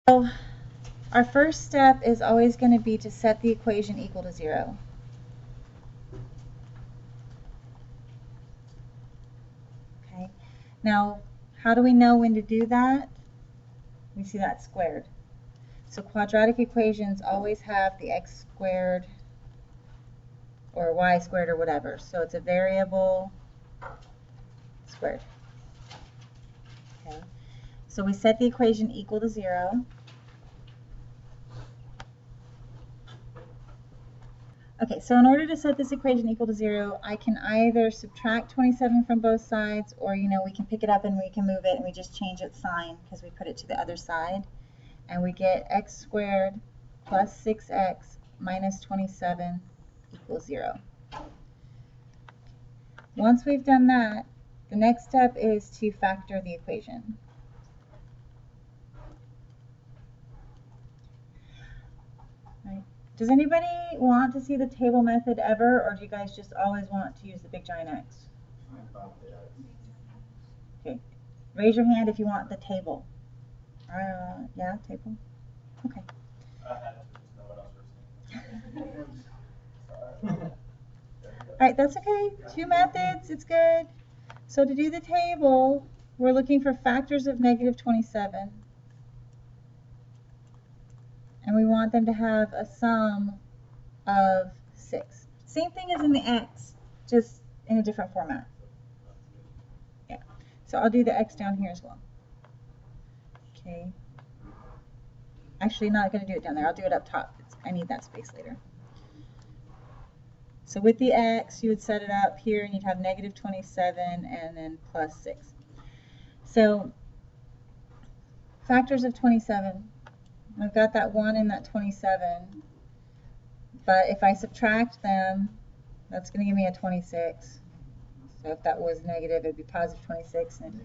So our first step is always going to be to set the equation equal to 0. Okay. Now, how do we know when to do that? We see that squared. So quadratic equations always have the x squared or y squared or whatever. So it's a variable squared. Okay. So we set the equation equal to 0. Okay, so in order to set this equation equal to 0, I can either subtract 27 from both sides, or, we can pick it up and we can move it and we just change its sign because we put it to the other side. And we get x squared plus 6x minus 27 equals 0. Once we've done that, the next step is to factor the equation. Right. Does anybody want to see the table method ever, or do you guys just always want to use the big giant X? Okay. Raise your hand if you want the table. Yeah, table. Okay. I had to just know what else we're saying. All right, that's okay. 2 methods, it's good. So to do the table, we're looking for factors of negative 27. And we want them to have a sum of 6. Same thing as in the X, just in a different format. Yeah. So I'll do the X down here as well. Okay. Actually, not going to do it down there. I'll do it up top. I need that space later. So with the X, you would set it up here and you'd have negative 27 and then plus 6. So factors of 27. I've got that 1 and that 27. But if I subtract them, that's going to give me a 26. So if that was negative, it would be positive 26. And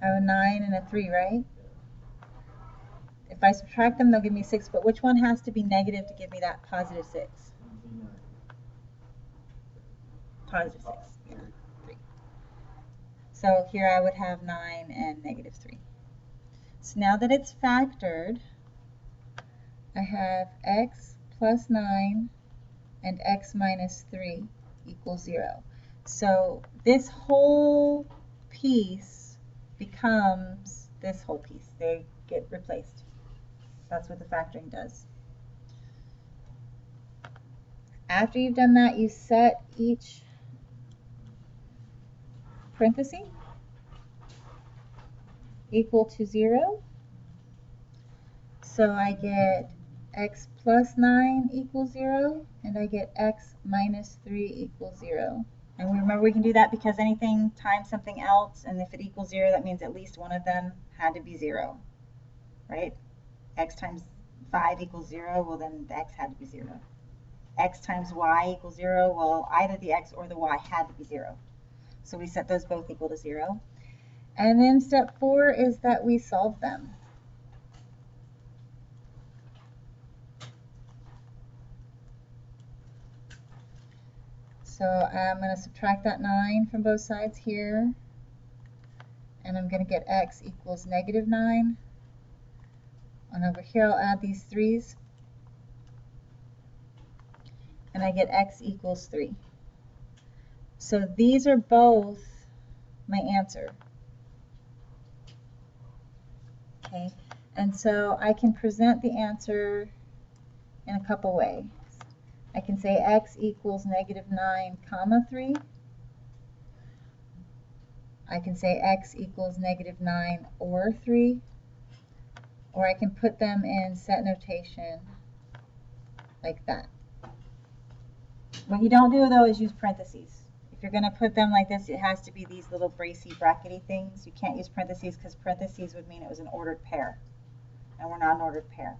I have a 9 and a 3, right? If I subtract them, they'll give me 6. But which one has to be negative to give me that positive 6? Positive 6. Yeah, 3. So here I would have 9 and negative 3. So now that it's factored, I have x plus 9 and x minus 3 equals 0. So this whole piece becomes this whole piece. They get replaced. That's what the factoring does. After you've done that, you set each parenthesis equal to 0. So I get x plus 9 equals 0, and I get x minus 3 equals 0. And remember, we can do that because anything times something else, and if it equals 0, that means at least one of them had to be 0, right? X times 5 equals 0, well then the x had to be 0. X times y equals 0, well either the x or the y had to be 0. So we set those both equal to 0. And then step 4 is that we solve them. So I'm going to subtract that 9 from both sides here. And I'm going to get x equals negative 9. And over here I'll add these 3's. And I get x equals 3. So these are both my answer. Okay, and so I can present the answer in a couple ways. I can say x equals negative 9 comma 3. I can say x equals negative 9 or 3. Or I can put them in set notation like that. What you don't do though is use parentheses. If you're going to put them like this, it has to be these little bracy brackety things. You can't use parentheses because parentheses would mean it was an ordered pair. And we're not an ordered pair.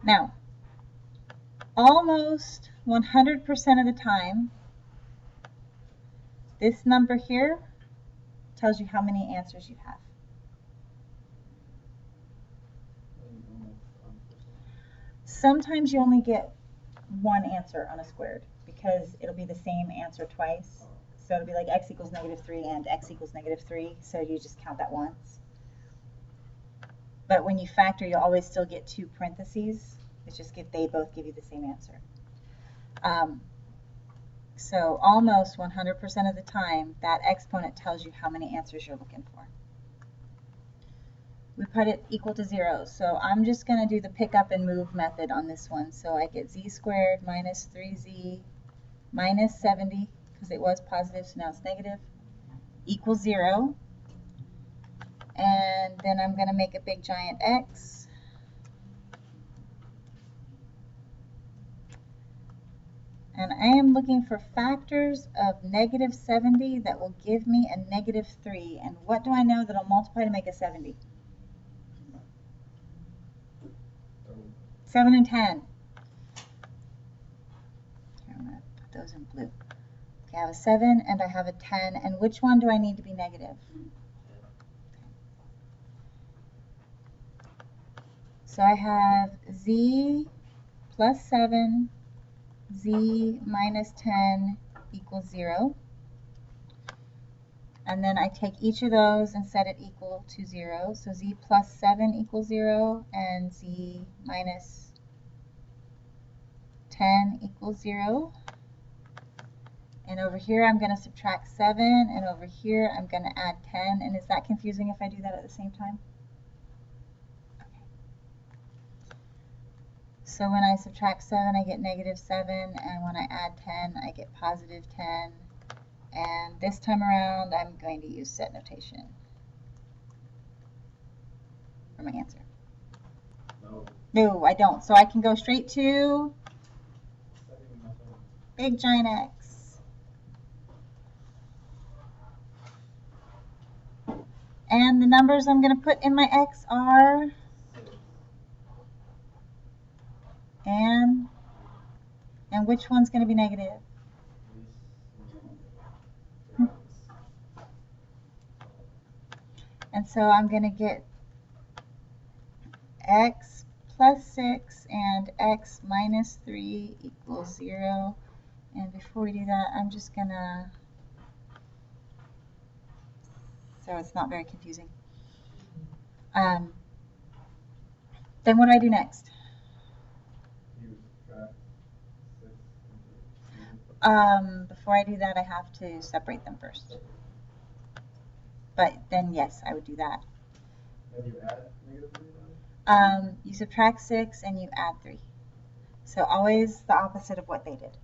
Now, almost 100% of the time, this number here tells you how many answers you have. Sometimes you only get one answer on a squared because it'll be the same answer twice. So it'll be like x equals negative 3 and x equals negative 3. So you just count that once. But when you factor, you'll always still get 2 parentheses. It's just they both give you the same answer. So almost 100% of the time, that exponent tells you how many answers you're looking for. We put it equal to 0. So I'm just going to do the pick up and move method on this one. So I get z squared minus 3z minus 70, because it was positive, so now it's negative, equals 0. And then I'm going to make a big giant X. And I am looking for factors of negative 70 that will give me a negative 3. And what do I know that I'll multiply to make a 70? 7 and 10. Here, I'm going to put those in blue. Okay, I have a 7 and I have a 10. And which one do I need to be negative? So I have z plus 7, z minus 10 equals 0. And then I take each of those and set it equal to 0. So z plus 7 equals 0, and z minus 10 equals 0. And over here I'm going to subtract 7, and over here I'm going to add 10. And is that confusing if I do that at the same time? Okay. So when I subtract 7, I get negative 7, and when I add 10, I get positive 10. And this time around, I'm going to use set notation for my answer. No, I don't. So I can go straight to big giant X. And the numbers I'm going to put in my X are and which one's going to be negative? And so I'm going to get X plus 6 and X minus 3 equals 0. And before we do that, I'm just going to, so it's not very confusing. Then what do I do next? Before I do that, I have to separate them first. But then, yes, I would do that. And you add negative 3 now? You subtract 6 and you add 3. So always the opposite of what they did.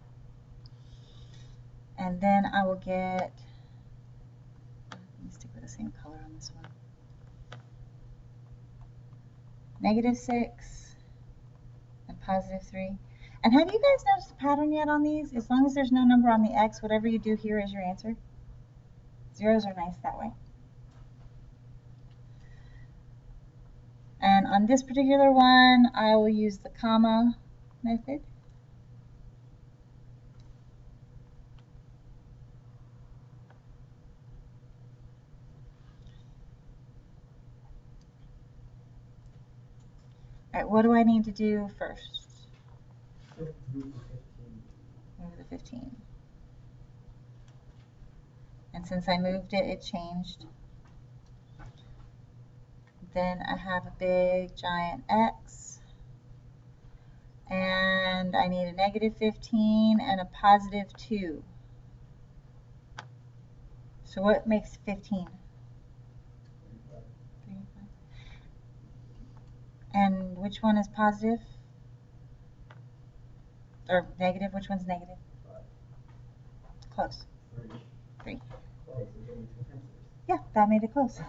And then I will get, let me stick with the same color on this one. Negative 6 and positive 3. And have you guys noticed a pattern yet on these? As long as there's no number on the X, whatever you do here is your answer. Zeros are nice that way. And on this particular one, I will use the comma method. All right, what do I need to do first? Move the 15. And since I moved it, it changed. Then I have a big giant X. And I need a negative 15 and a positive 2. So what makes 15? 35. And which one is positive? Or negative? Which one's negative? 5. Close. 3. Close. There's only 2 answers. Yeah, that made it close.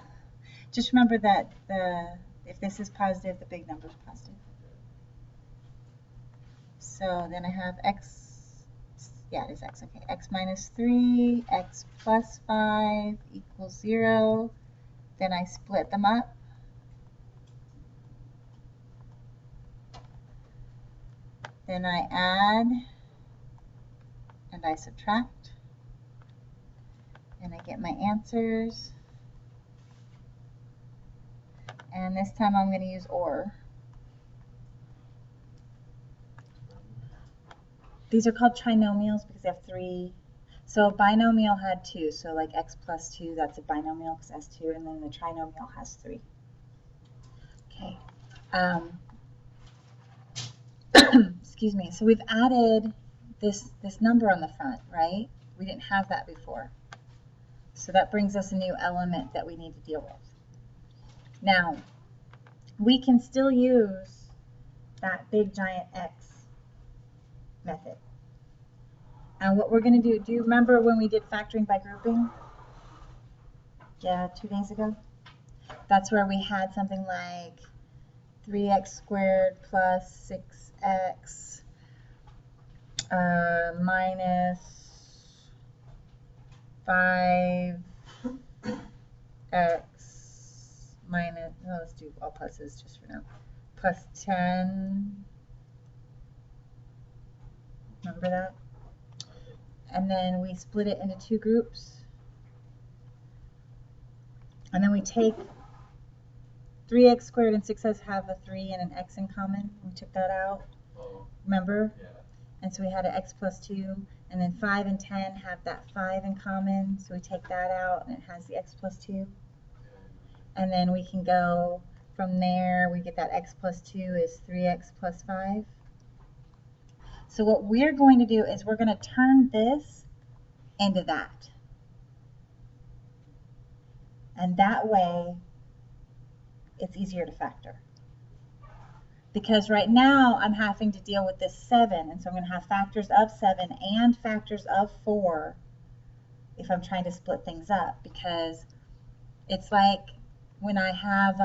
Just remember that if this is positive, the big number is positive. So then I have X, yeah, it is X, okay. X minus 3, X plus 5 equals 0. Then I split them up. Then I add and I subtract. And I get my answers. And this time I'm going to use OR. These are called trinomials because they have 3. So a binomial had 2. So like X plus 2, that's a binomial because it has 2. And then the trinomial has 3. Okay. Excuse me. So we've added this number on the front, right? We didn't have that before. So that brings us a new element that we need to deal with. Now, we can still use that big giant X method. And what we're going to do you remember when we did factoring by grouping? Yeah, 2 days ago? That's where we had something like 3x squared plus 6x minus 5x minus, no, let's do all pluses just for now, plus 10. Remember that? And then we split it into 2 groups. And then we take 3x squared and 6x have a 3 and an x in common. We took that out. Remember? Yeah. And so we had an x plus 2. And then 5 and 10 have that 5 in common. So we take that out and it has the x plus 2. And then we can go from there. We get that x plus 2 is 3x plus 5. So what we're going to do is we're going to turn this into that. And that way, it's easier to factor. Because right now, I'm having to deal with this 7. And so I'm going to have factors of 7 and factors of 4 if I'm trying to split things up. Because it's like when I have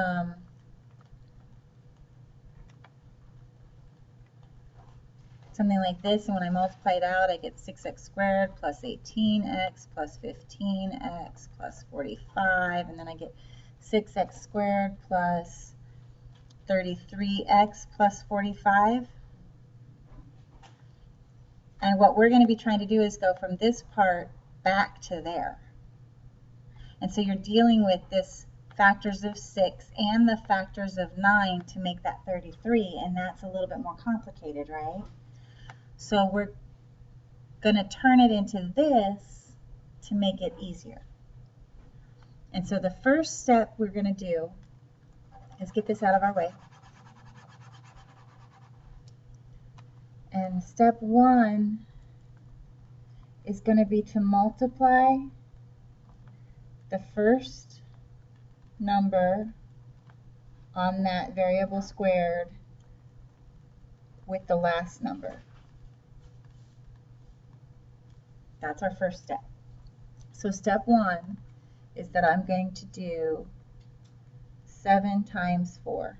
something like this, and when I multiply it out, I get 6x squared plus 18x plus 15x plus 45, and then I get 6x squared plus 33x plus 45. And what we're going to be trying to do is go from this part back to there. And so you're dealing with this factors of 6 and the factors of 9 to make that 33, and that's a little bit more complicated, right? So we're going to turn it into this to make it easier. And so the first step we're going to do is get this out of our way. And step 1 is going to be to multiply the first number on that variable squared with the last number. That's our first step. So step 1 is that I'm going to do 7 times 4.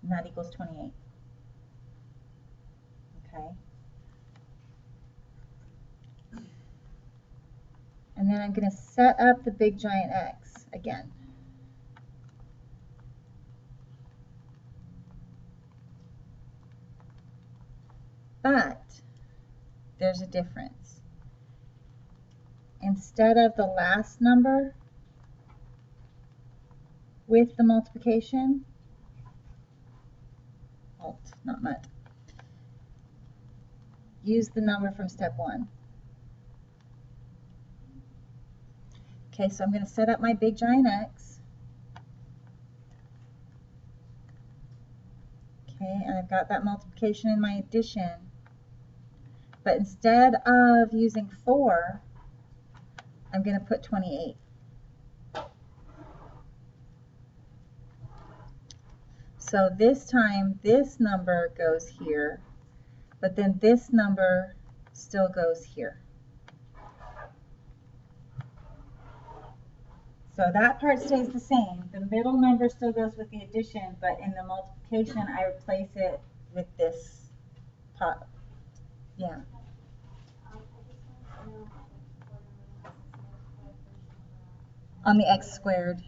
And that equals 28. Okay. And then I'm going to set up the big giant X again. But there's a difference. Instead of the last number with the multiplication, alt, not mut, use the number from step 1. Okay, so I'm going to set up my big giant X. Okay, and I've got that multiplication in my addition. But instead of using 4, I'm going to put 28. So this time, this number goes here, but then this number still goes here. So that part stays the same. The middle number still goes with the addition, but in the multiplication, I replace it with this part. Yeah. On the x squared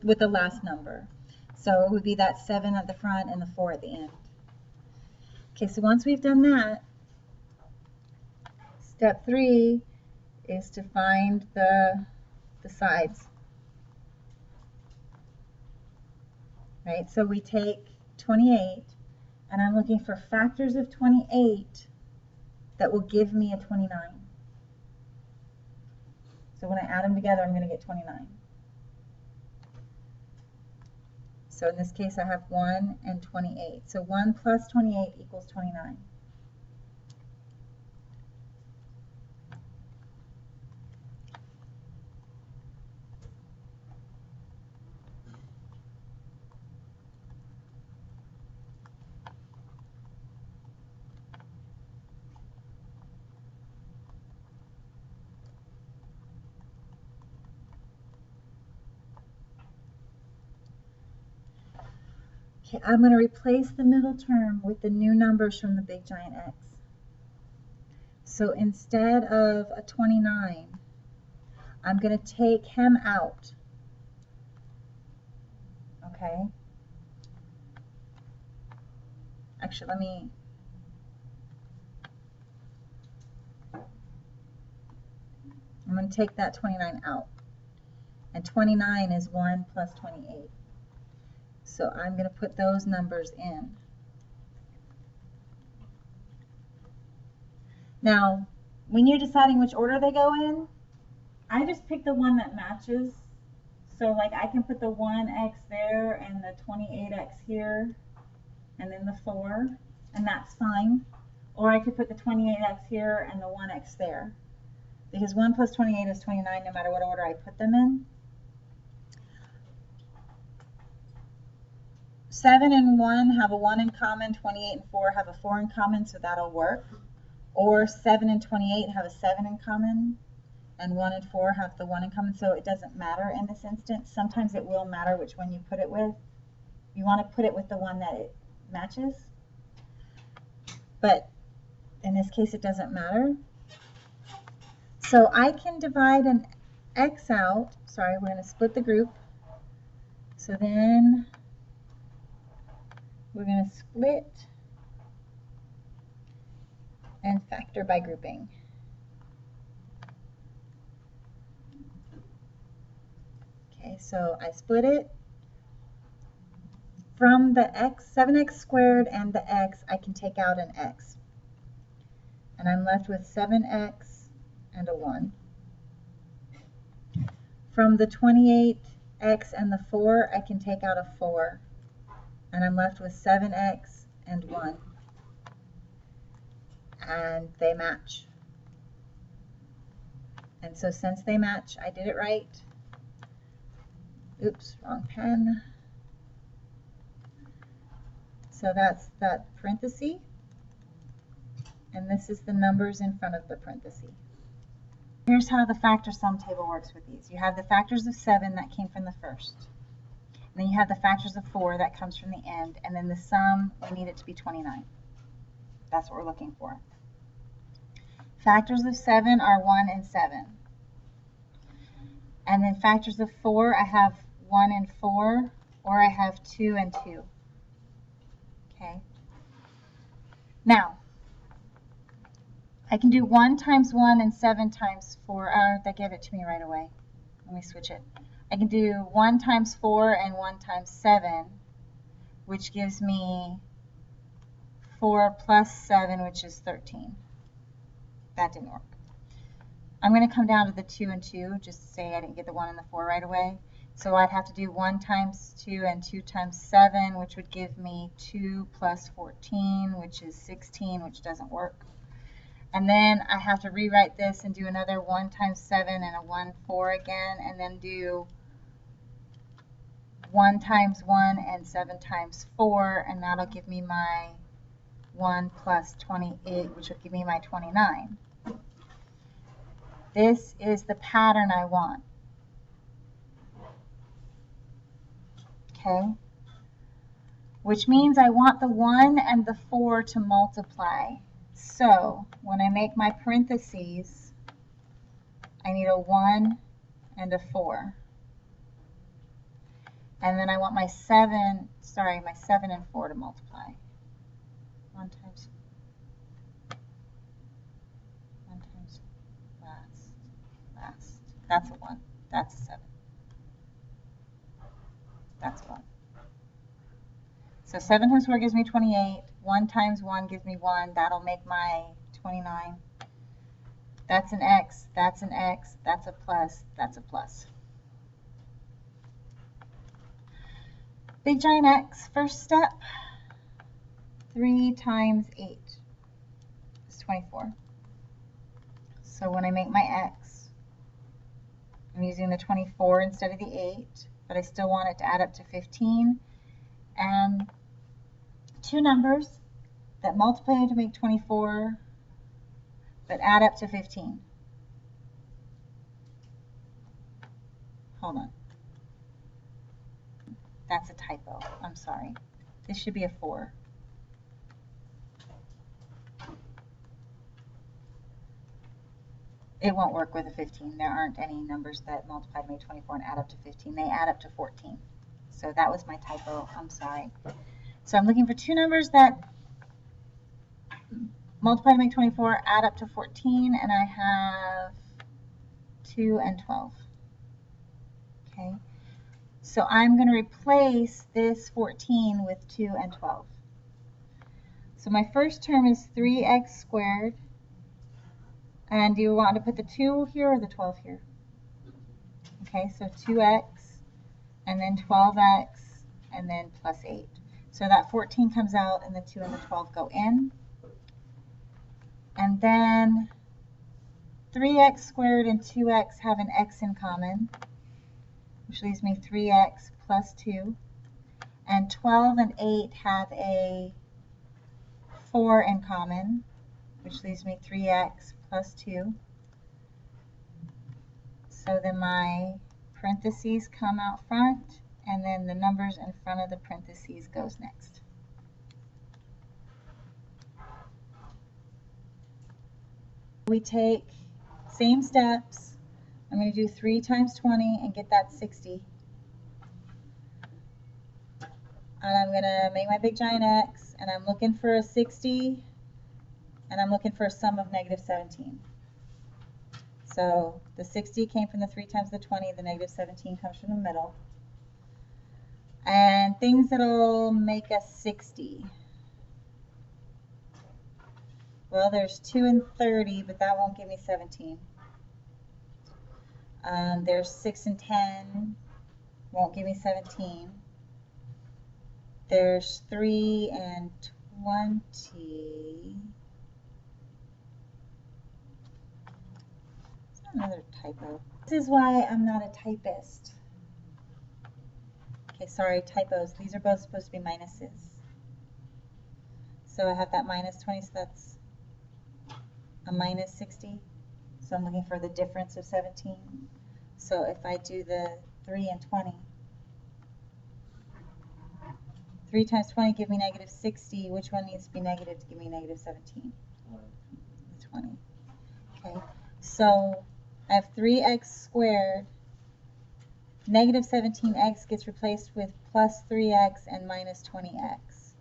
with the last number. So it would be that 7 at the front and the 4 at the end. Okay, so once we've done that, step 3 is to find the sides. Right, so we take 28, and I'm looking for factors of 28 that will give me a 29. So when I add them together, I'm going to get 29. So in this case, I have 1 and 28. So 1 plus 28 equals 29. Okay, I'm going to replace the middle term with the new numbers from the big giant X. So instead of a 29, I'm going to take him out. Okay? Actually, I'm going to take that 29 out. And 29 is 1 plus 28. So I'm going to put those numbers in. Now, when you're deciding which order they go in, I just pick the one that matches. So like I can put the 1x there and the 28x here and then the 4, and that's fine. Or I could put the 28x here and the 1x there. Because 1 plus 28 is 29 no matter what order I put them in. 7 and 1 have a 1 in common, 28 and 4 have a 4 in common, so that'll work. Or 7 and 28 have a 7 in common, and 1 and 4 have the 1 in common, so it doesn't matter in this instance. Sometimes it will matter which one you put it with. You want to put it with the one that it matches. But in this case, it doesn't matter. So I can divide an x out. Sorry, we're going to split the group. So then we're going to split and factor by grouping. Okay, so I split it. From the x, 7x squared and the x, I can take out an x. And I'm left with 7x and a 1. From the 28x and the 4, I can take out a 4. And I'm left with 7x and 1. And they match. And so since they match, I did it right. Oops, wrong pen. So that's that parenthesis. And this is the numbers in front of the parenthesis. Here's how the factor sum table works with these. You have the factors of 7 that came from the first. And then you have the factors of 4 that comes from the end. And then the sum, we need it to be 29. That's what we're looking for. Factors of 7 are 1 and 7. And then factors of 4, I have 1 and 4, or I have 2 and 2. Okay. Now, I can do 1 times 1 and 7 times 4. That gave it to me right away. Let me switch it. I can do 1 times 4 and 1 times 7, which gives me 4 plus 7, which is 13. That didn't work. I'm going to come down to the 2 and 2, just to say I didn't get the 1 and the 4 right away. So I'd have to do 1 times 2 and 2 times 7, which would give me 2 plus 14, which is 16, which doesn't work. And then I have to rewrite this and do another 1 times 7 and a 1, 4 again, and then do 1 times 1 and 7 times 4, and that'll give me my 1 plus 28, which will give me my 29. This is the pattern I want. Okay? Which means I want the 1 and the 4 to multiply. So when I make my parentheses, I need a 1 and a 4. And then I want my 7 and 4 to multiply. 1 times last. That's a 1. That's a 7. That's 1. So 7 times 4 gives me 28. 1 times 1 gives me 1. That'll make my 29. That's an X. That's an X. That's a plus. That's a plus. Big giant X, first step, 3 times 8 is 24. So when I make my X, I'm using the 24 instead of the 8, but I still want it to add up to 15. And two numbers that multiply to make 24, but add up to 15. Hold on. That's a typo. I'm sorry. This should be a 4. It won't work with a 15. There aren't any numbers that multiply to make 24 and add up to 15. They add up to 14. So that was my typo. I'm sorry. So I'm looking for two numbers that multiply to make 24, add up to 14, and I have 2 and 12. Okay. So I'm going to replace this 14 with 2 and 12. So my first term is 3x squared. And do you want to put the 2 here or the 12 here? Okay, so 2x, and then 12x, and then plus 8. So that 14 comes out, and the 2 and the 12 go in. And then 3x squared and 2x have an x in common, which leaves me 3x plus 2. And 12 and 8 have a 4 in common, which leaves me 3x plus 2. So then my parentheses come out front, and then the numbers in front of the parentheses goes next. We take same steps. I'm going to do 3 times 20 and get that 60. And I'm going to make my big giant X, and I'm looking for a 60, and I'm looking for a sum of negative 17. So the 60 came from the 3 times the 20, the negative 17 comes from the middle. And things that'll make us 60. Well, there's 2 and 30, but that won't give me 17. There's 6 and 10, won't give me 17. There's 3 and 20. Another typo. This is why I'm not a typist. Okay, sorry, typos. These are both supposed to be minuses. So I have that minus 20, so that's a minus 60. So I'm looking for the difference of 17. So if I do the 3 and 20, 3 times 20 give me negative 60. Which one needs to be negative to give me negative 17? 20. Okay, so I have 3x squared. Negative 17x gets replaced with plus 3x and minus 20x.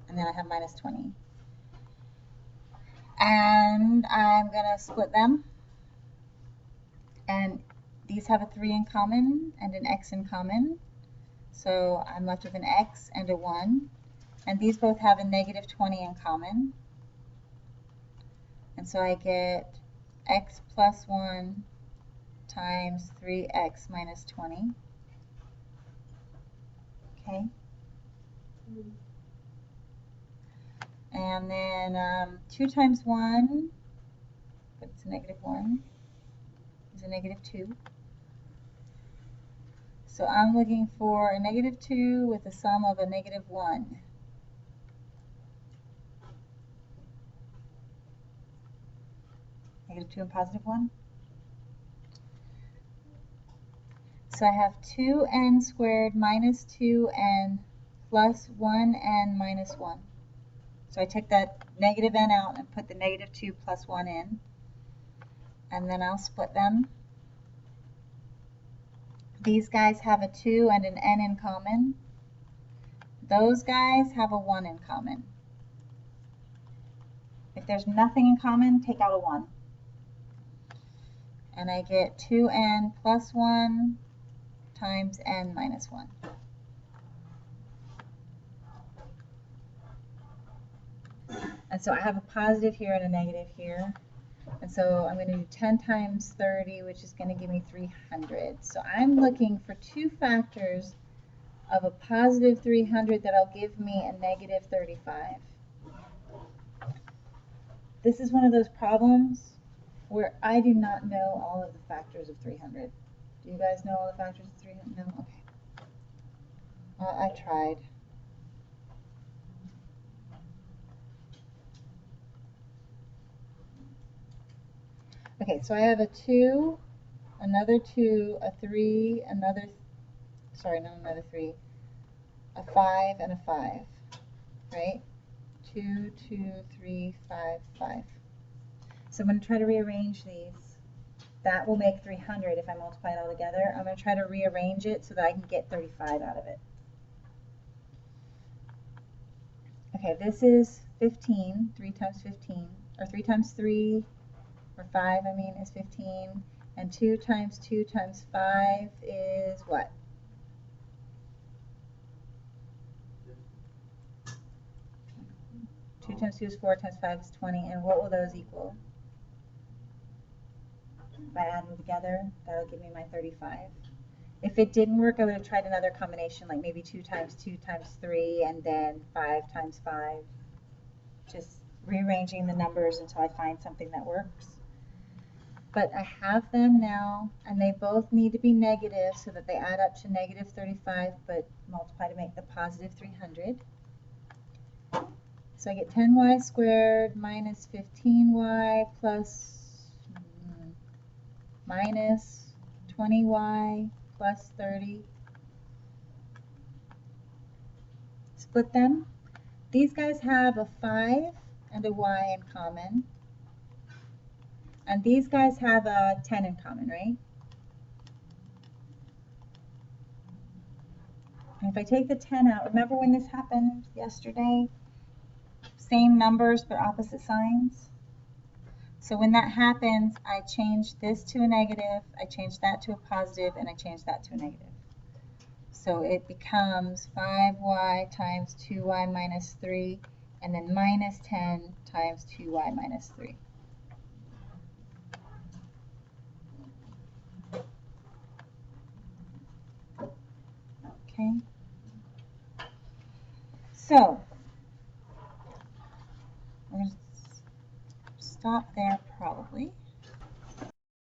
And then I have minus 20. And I'm going to split them. And these have a 3 in common and an x in common. So I'm left with an x and a 1. And these both have a negative 20 in common. And so I get x plus 1 times 3x minus 20. Okay. And then 2 times 1, but it's a negative 1, is a negative 2. So I'm looking for a negative 2 with a sum of a negative 1. Negative 2 and positive 1. So I have 2n squared minus 2n plus 1n minus 1. So I took that negative n out and put the negative 2 plus 1 in. And then I'll split them. These guys have a 2 and an n in common. Those guys have a 1 in common. If there's nothing in common, take out a 1. And I get 2n plus 1 times n minus 1. And so I have a positive here and a negative here. And so I'm going to do 10 times 30, which is going to give me 300. So I'm looking for two factors of a positive 300 that'll give me a negative 35. This is one of those problems where I do not know all of the factors of 300. Do you guys know all the factors of 300? No? Okay. I tried. Okay, so I have a 2, another 2, a 3, another, sorry, not another 3, a 5, and a 5, right? 2, 2, 3, 5, 5. So I'm going to try to rearrange these. That will make 300 if I multiply it all together. I'm going to try to rearrange it so that I can get 35 out of it. Okay, this is 15, 3 times 15, or 3 times 3, or 5, I mean, is 15. And 2 times 2 times 5 is what? 2 times 2 is 4, times 5 is 20. And what will those equal? If I add them together, that'll give me my 35. If it didn't work, I would have tried another combination, like maybe 2 times 2 times 3, and then 5 times 5. Just rearranging the numbers until I find something that works. But I have them now, and they both need to be negative so that they add up to negative 35, but multiply to make the positive 300. So I get 10y squared minus 15y plus minus 20y plus 30. Split them. These guys have a 5 and a y in common. And these guys have a 10 in common, right? And if I take the 10 out, remember when this happened yesterday? Same numbers but opposite signs. So when that happens, I change this to a negative, I change that to a positive, and I change that to a negative. So it becomes 5y times 2y minus 3, and then minus 10 times 2y minus 3. Okay? So, I'm going to stop there.